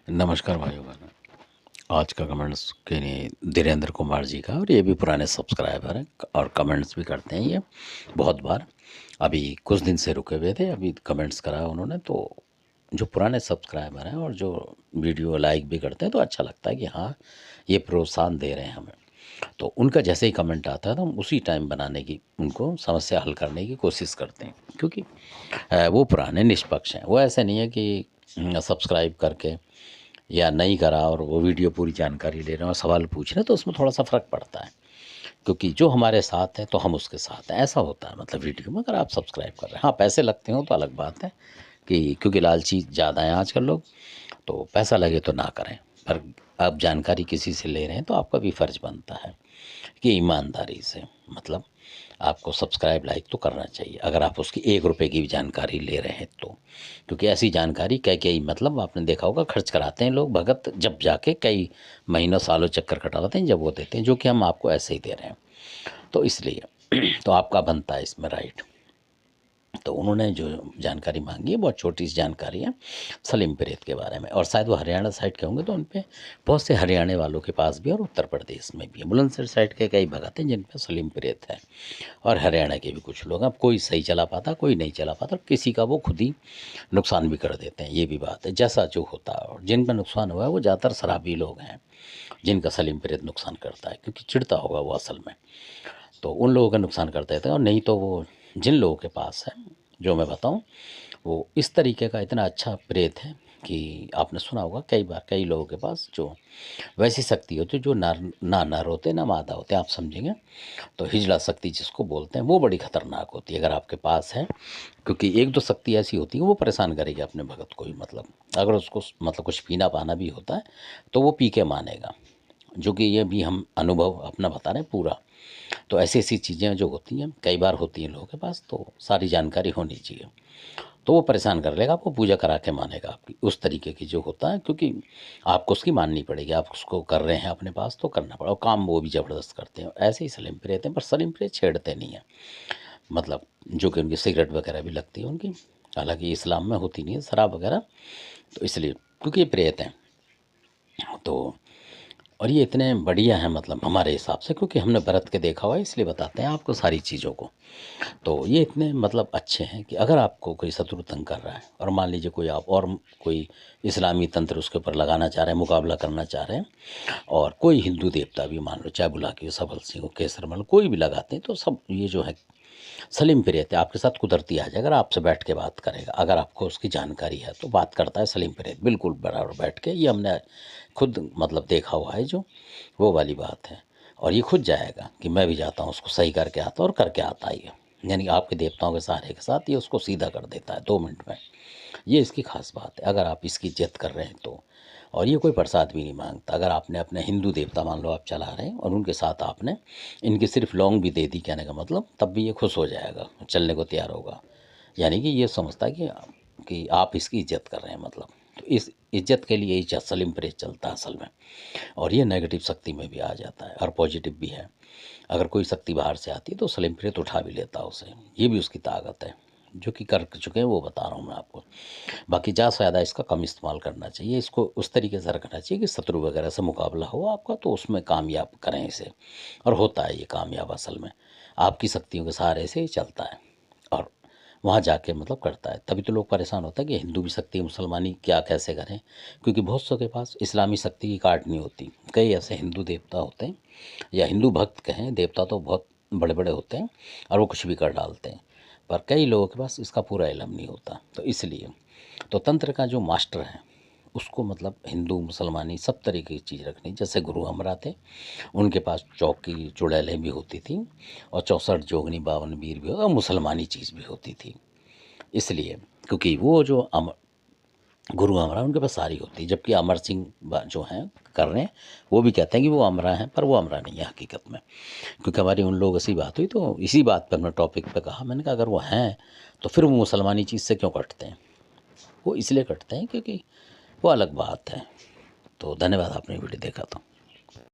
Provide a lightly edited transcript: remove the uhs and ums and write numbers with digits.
नमस्कार भाइयों बहनों। आज का कमेंट्स के लिए धीरेन्द्र कुमार जी का, और ये भी पुराने सब्सक्राइबर हैं और कमेंट्स भी करते हैं ये बहुत बार। अभी कुछ दिन से रुके हुए थे, अभी कमेंट्स करा उन्होंने। तो जो पुराने सब्सक्राइबर हैं और जो वीडियो लाइक भी करते हैं तो अच्छा लगता है कि हाँ, ये प्रोत्साहन दे रहे हैं हमें। तो उनका जैसे ही कमेंट आता है तो हम उसी टाइम बनाने की, उनको समस्या हल करने की कोशिश करते हैं, क्योंकि वो पुराने निष्पक्ष हैं। वो ऐसे नहीं है कि सब्सक्राइब करके या नहीं करा और वो वीडियो पूरी जानकारी ले रहे हैं और सवाल पूछ रहे हैं, तो उसमें थोड़ा सा फ़र्क पड़ता है। क्योंकि जो हमारे साथ है तो हम उसके साथ हैं, ऐसा होता है। मतलब वीडियो में अगर आप सब्सक्राइब कर रहे हैं, हाँ पैसे लगते हो तो अलग बात है, कि क्योंकि लालची ज़्यादा हैं आजकल लोग, तो पैसा लगे तो ना करें। पर आप जानकारी किसी से ले रहे हैं तो आपका भी फ़र्ज़ बनता है कि ईमानदारी से, मतलब आपको सब्सक्राइब लाइक तो करना चाहिए, अगर आप उसकी ₹1 की भी जानकारी ले रहे हैं तो। क्योंकि ऐसी जानकारी कई मतलब आपने देखा होगा, खर्च कराते हैं लोग भगत, जब जाके कई महीनों सालों चक्कर कटाते हैं, जब वो देते हैं, जो कि हम आपको ऐसे ही दे रहे हैं। तो इसलिए तो आपका बनता है इसमें राइट। तो उन्होंने जो जानकारी मांगी है बहुत छोटी सी जानकारी है सलीम प्रेत के बारे में, और शायद वो हरियाणा साइड के होंगे, तो उन पे बहुत से हरियाणा वालों के पास भी और उत्तर प्रदेश में भी है। बुलंदशहर साइड के कई भगत हैं जिन पे सलीम प्रेत है, और हरियाणा के भी कुछ लोग हैं। अब कोई सही चला पाता, कोई नहीं चला पाता, और किसी का वो खुद ही नुकसान भी कर देते हैं। ये भी बात है, जैसा जो होता है। और जिन पर नुकसान हुआ है वो ज़्यादातर शराबी लोग हैं जिनका सलीम प्रेत नुकसान करता है, क्योंकि चिढ़ता होगा वो असल में, तो उन लोगों का नुकसान कर देते हैं। और नहीं तो वो जिन लोगों के पास है, जो मैं बताऊं, वो इस तरीके का इतना अच्छा प्रेत है कि आपने सुना होगा कई बार, कई लोगों के पास जो वैसी शक्ति होती है, जो ना नर होते ना मादा होते, आप समझेंगे। तो हिजड़ा शक्ति जिसको बोलते हैं, वो बड़ी खतरनाक होती है अगर आपके पास है। क्योंकि एक दो शक्ति ऐसी होती है वो परेशान करेगी अपने भगत को ही, मतलब अगर उसको मतलब कुछ पीना पाना भी होता है तो वो पी के मानेगा, जो कि ये भी हम अनुभव अपना बता रहे हैं पूरा। तो ऐसी ऐसी चीज़ें जो होती हैं कई बार होती हैं लोगों के पास, तो सारी जानकारी होनी चाहिए। तो वो परेशान कर लेगा आपको, पूजा करा के मानेगा आपकी, उस तरीके की जो होता है। क्योंकि आपको उसकी माननी पड़ेगी, आप उसको कर रहे हैं अपने पास तो करना पड़ा, और काम वो भी ज़बरदस्त करते हैं। ऐसे ही सलीम पे रहते हैं, पर सलीम पे छेड़ते नहीं हैं, मतलब जो कि उनकी सिगरेट वगैरह भी लगती है उनकी, हालांकि इस्लाम में होती नहीं है शराब वगैरह। तो इसलिए क्योंकि ये प्रेत हैं, तो और ये इतने बढ़िया हैं मतलब हमारे हिसाब से, क्योंकि हमने बरत के देखा हुआ है, इसलिए बताते हैं आपको सारी चीज़ों को। तो ये इतने मतलब अच्छे हैं कि अगर आपको कोई शत्रु तंग कर रहा है, और मान लीजिए कोई आप और कोई इस्लामी तंत्र उसके ऊपर लगाना चाह रहे हैं, मुकाबला करना चाह रहे हैं, और कोई हिंदू देवता भी मान लो, चाहे बुलाकी हो, सबल सिंह हो, केसर मल, कोई भी लगाते हैं, तो सब ये जो है सलीम पे रहते हैं आपके साथ, कुदरती आ जाए। अगर आपसे बैठ के बात करेगा, अगर आपको उसकी जानकारी है तो बात करता है सलीम पे रहते बिल्कुल बराबर बैठ के। ये हमने खुद मतलब देखा हुआ है, जो वो वाली बात है। और ये खुद जाएगा कि मैं भी जाता हूँ, उसको सही करके आता हूँ, और करके आता ही है। यानी आपके देवताओं के सहारे के साथ ये उसको सीधा कर देता है 2 मिनट में। ये इसकी खास बात है, अगर आप इसकी इज्जत कर रहे हैं तो। और ये कोई प्रसाद भी नहीं मांगता। अगर आपने अपने हिंदू देवता मान लो आप चला रहे हैं, और उनके साथ आपने इनकी सिर्फ लौंग भी दे दी, कहने का मतलब, तब भी ये खुश हो जाएगा, चलने को तैयार होगा। यानी कि ये समझता है कि आप इसकी इज्जत कर रहे हैं, मतलब। तो इस इज्जत के लिए ही सलीम प्रेस चलता है असल में। और ये नेगेटिव शक्ति में भी आ जाता है और पॉजिटिव भी है। अगर कोई शक्ति बाहर से आती है तो सलीम प्रेत उठा भी लेता है उसे, ये भी उसकी ताकत है, जो कि कर चुके हैं वो बता रहा हूँ मैं आपको। बाकी ज़्यादा से ज़्यादा इसका कम इस्तेमाल करना चाहिए, इसको उस तरीके से रखना चाहिए कि शत्रु वगैरह से मुकाबला हो आपका, तो उसमें कामयाब करें इसे। और होता है ये कामयाब असल में, आपकी शक्तियों के सहारे से ही चलता है। और वहाँ जाके मतलब करता है। तभी तो लोग परेशान होता है कि हिंदू भी शक्ति है, मुसलमानी क्या कैसे करें, क्योंकि बहुत सौ के पास इस्लामी शक्ति की कार्ड नहीं होती। कई ऐसे हिंदू देवता होते हैं, या हिंदू भक्त कहें, देवता तो बहुत बड़े बड़े होते हैं और वो कुछ भी कर डालते हैं, पर कई लोगों के पास इसका पूरा इलम नहीं होता। तो इसलिए तो तंत्र का जो मास्टर है उसको मतलब हिंदू मुसलमानी सब तरीके की चीज़ रखनी। जैसे गुरु अमरा थे, उनके पास चौकी चुड़ैलें भी होती थी, और 64 जोगनी 52 वीर भी, और मुसलमानी चीज़ भी होती थी। इसलिए क्योंकि वो जो गुरु अमरा उनके पास सारी होती है, जबकि अमर सिंह जो हैं कर रहे हैं, वो भी कहते हैं कि वो अमरा हैं, पर वो अमरा नहीं है हकीकत में। क्योंकि हमारी उन लोगों से बात हुई, तो इसी बात पर मैं टॉपिक पे कहा, मैंने कहा अगर वो हैं तो फिर वो मुसलमानी चीज़ से क्यों कटते हैं। वो इसलिए कटते हैं क्योंकि वो अलग बात है। तो धन्यवाद, आपने वीडियो देखा तो।